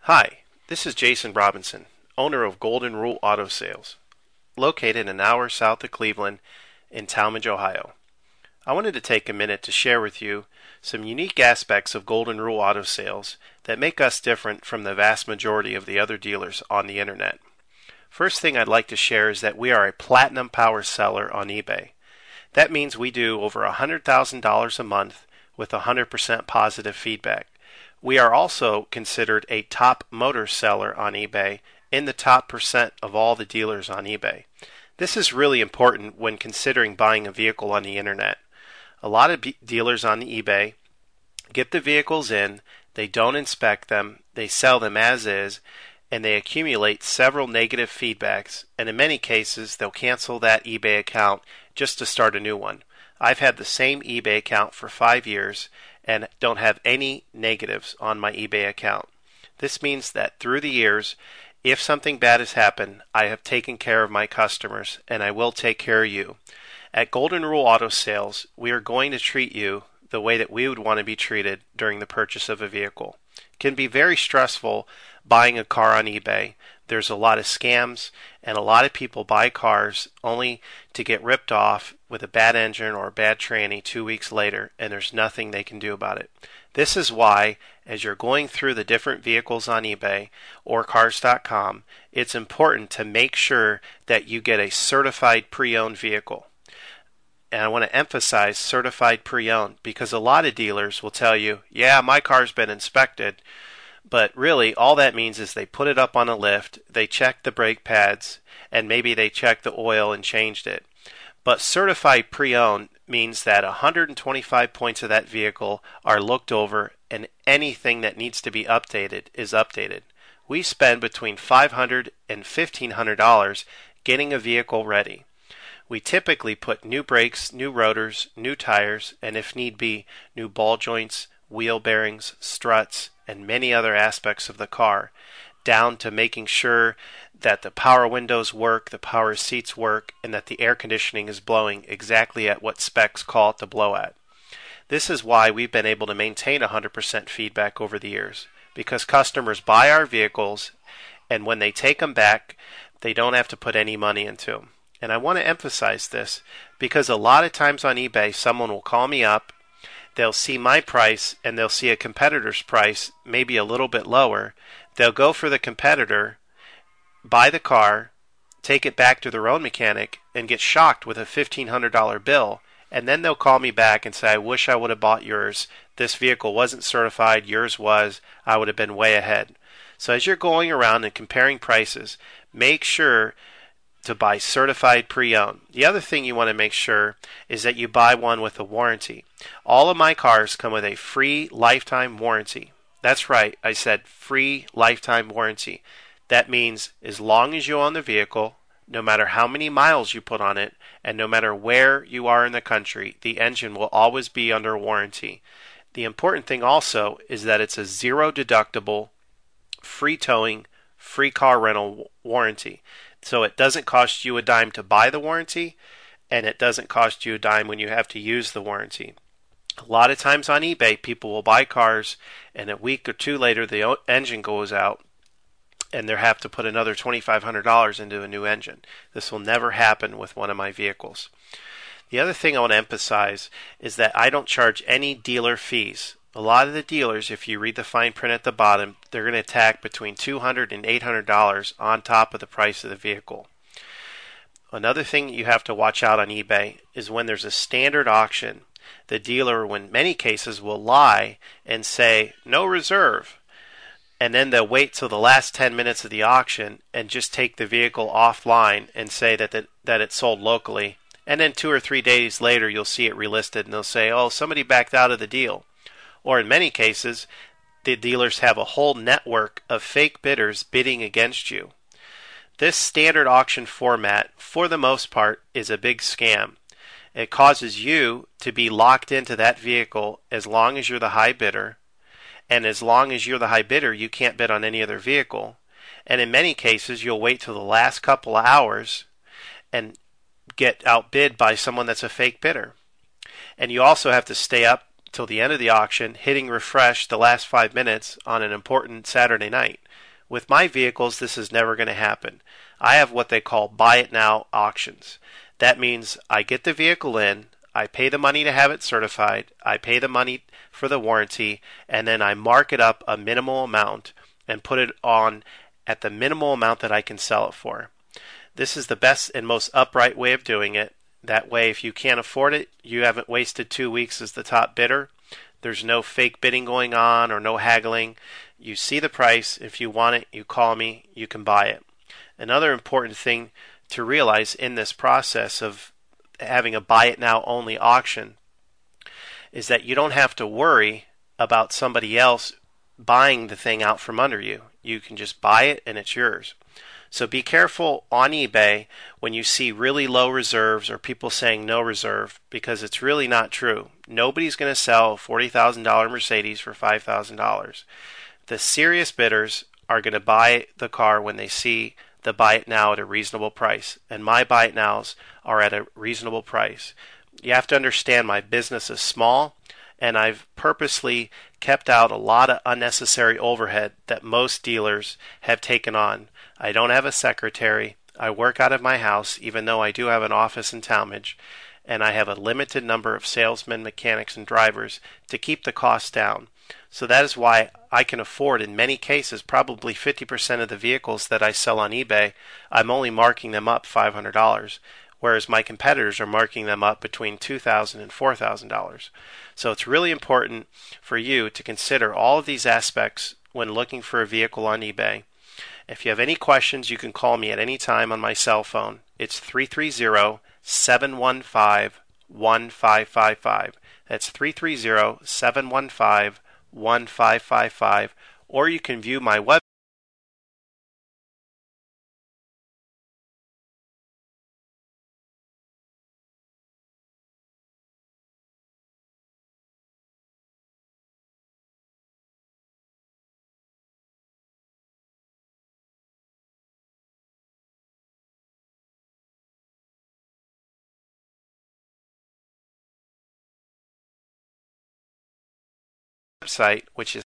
Hi, this is Jason Robinson, owner of Golden Rule Auto Sales, located an hour south of Cleveland in Tallmadge, Ohio. I wanted to take a minute to share with you some unique aspects of Golden Rule Auto Sales that make us different from the vast majority of the other dealers on the internet. First thing I'd like to share is that we are a platinum power seller on eBay. That means we do over $100,000 a month with 100% positive feedback. We are also considered a top motor seller on eBay in the top percent of all the dealers on eBay. This is really important when considering buying a vehicle on the internet. A lot of dealers on eBay get the vehicles in, they don't inspect them, they sell them as is, and they accumulate several negative feedbacks, and in many cases they'll cancel that eBay account just to start a new one. I've had the same eBay account for 5 years and don't have any negatives on my eBay account. This means that through the years, if something bad has happened, I have taken care of my customers and I will take care of you. At Golden Rule Auto Sales, we are going to treat you the way that we would want to be treated during the purchase of a vehicle. It can be very stressful buying a car on eBay. There's a lot of scams, and a lot of people buy cars only to get ripped off with a bad engine or a bad tranny 2 weeks later, and there's nothing they can do about it. This is why, as you're going through the different vehicles on eBay or cars.com, it's important to make sure that you get a certified pre-owned vehicle. And I want to emphasize certified pre-owned because a lot of dealers will tell you, yeah, my car's been inspected, but really all that means is they put it up on a lift, they check the brake pads, and maybe they check the oil and changed it. But certified pre-owned means that 125 points of that vehicle are looked over and anything that needs to be updated is updated. We spend between $500 and $1,500 getting a vehicle ready. We typically put new brakes, new rotors, new tires, and if need be, new ball joints, wheel bearings, struts, and many other aspects of the car, down to making sure that the power windows work, the power seats work, and that the air conditioning is blowing exactly at what specs call it to blow at. This is why we've been able to maintain 100% feedback over the years, because customers buy our vehicles, and when they take them back, they don't have to put any money into them. And I want to emphasize this because a lot of times on eBay, someone will call me up, they'll see my price, and they'll see a competitor's price, maybe a little bit lower. They'll go for the competitor, buy the car, take it back to their own mechanic, and get shocked with a $1,500 bill. And then they'll call me back and say, I wish I would have bought yours. This vehicle wasn't certified. Yours was. I would have been way ahead. So as you're going around and comparing prices, make sure to buy certified pre-owned. The other thing you want to make sure is that you buy one with a warranty. All of my cars come with a free lifetime warranty. That's right, I said free lifetime warranty. That means as long as you own the vehicle, no matter how many miles you put on it, and no matter where you are in the country, the engine will always be under warranty. The important thing also is that it's a zero deductible, free towing, free car rental warranty. So it doesn't cost you a dime to buy the warranty, and it doesn't cost you a dime when you have to use the warranty. A lot of times on eBay, people will buy cars, and a week or two later, the engine goes out, and they have to put another $2,500 into a new engine. This will never happen with one of my vehicles. The other thing I want to emphasize is that I don't charge any dealer fees. A lot of the dealers, if you read the fine print at the bottom, they're going to tack between $200 and $800 on top of the price of the vehicle. Another thing you have to watch out on eBay is when there's a standard auction, the dealer, in many cases, will lie and say, no reserve. And then they'll wait till the last 10 minutes of the auction and just take the vehicle offline and say that it's sold locally. And then 2 or 3 days later, you'll see it relisted and they'll say, oh, somebody backed out of the deal. Or in many cases, the dealers have a whole network of fake bidders bidding against you. This standard auction format, for the most part, is a big scam. It causes you to be locked into that vehicle as long as you're the high bidder. And as long as you're the high bidder, you can't bid on any other vehicle. And in many cases, you'll wait till the last couple of hours and get outbid by someone that's a fake bidder. And you also have to stay up till the end of the auction, hitting refresh the last 5 minutes on an important Saturday night. With my vehicles, this is never going to happen. I have what they call buy it now auctions. That means I get the vehicle in, I pay the money to have it certified, I pay the money for the warranty, and then I mark it up a minimal amount and put it on at the minimal amount that I can sell it for. This is the best and most upright way of doing it. That way, if you can't afford it, you haven't wasted 2 weeks as the top bidder. There's no fake bidding going on or no haggling. You see the price. If you want it, you call me. You can buy it. Another important thing to realize in this process of having a buy it now only auction is that you don't have to worry about somebody else buying the thing out from under you. You can just buy it and it's yours. So be careful on eBay when you see really low reserves or people saying no reserve, because it's really not true. Nobody's going to sell a $40,000 Mercedes for $5,000. The serious bidders are going to buy the car when they see the buy it now at a reasonable price. And my buy it nows are at a reasonable price. You have to understand my business is small, and I've purposely kept out a lot of unnecessary overhead that most dealers have taken on. I don't have a secretary. I work out of my house, even though I do have an office in Tallmadge, and I have a limited number of salesmen, mechanics, and drivers to keep the costs down. So that is why I can afford, in many cases, probably 50% of the vehicles that I sell on eBay, I'm only marking them up $500, whereas my competitors are marking them up between $2,000 and $4,000. So it's really important for you to consider all of these aspects when looking for a vehicle on eBay. If you have any questions, you can call me at any time on my cell phone. It's 330-715-1555. That's 330-715-1555. Or you can view my website which is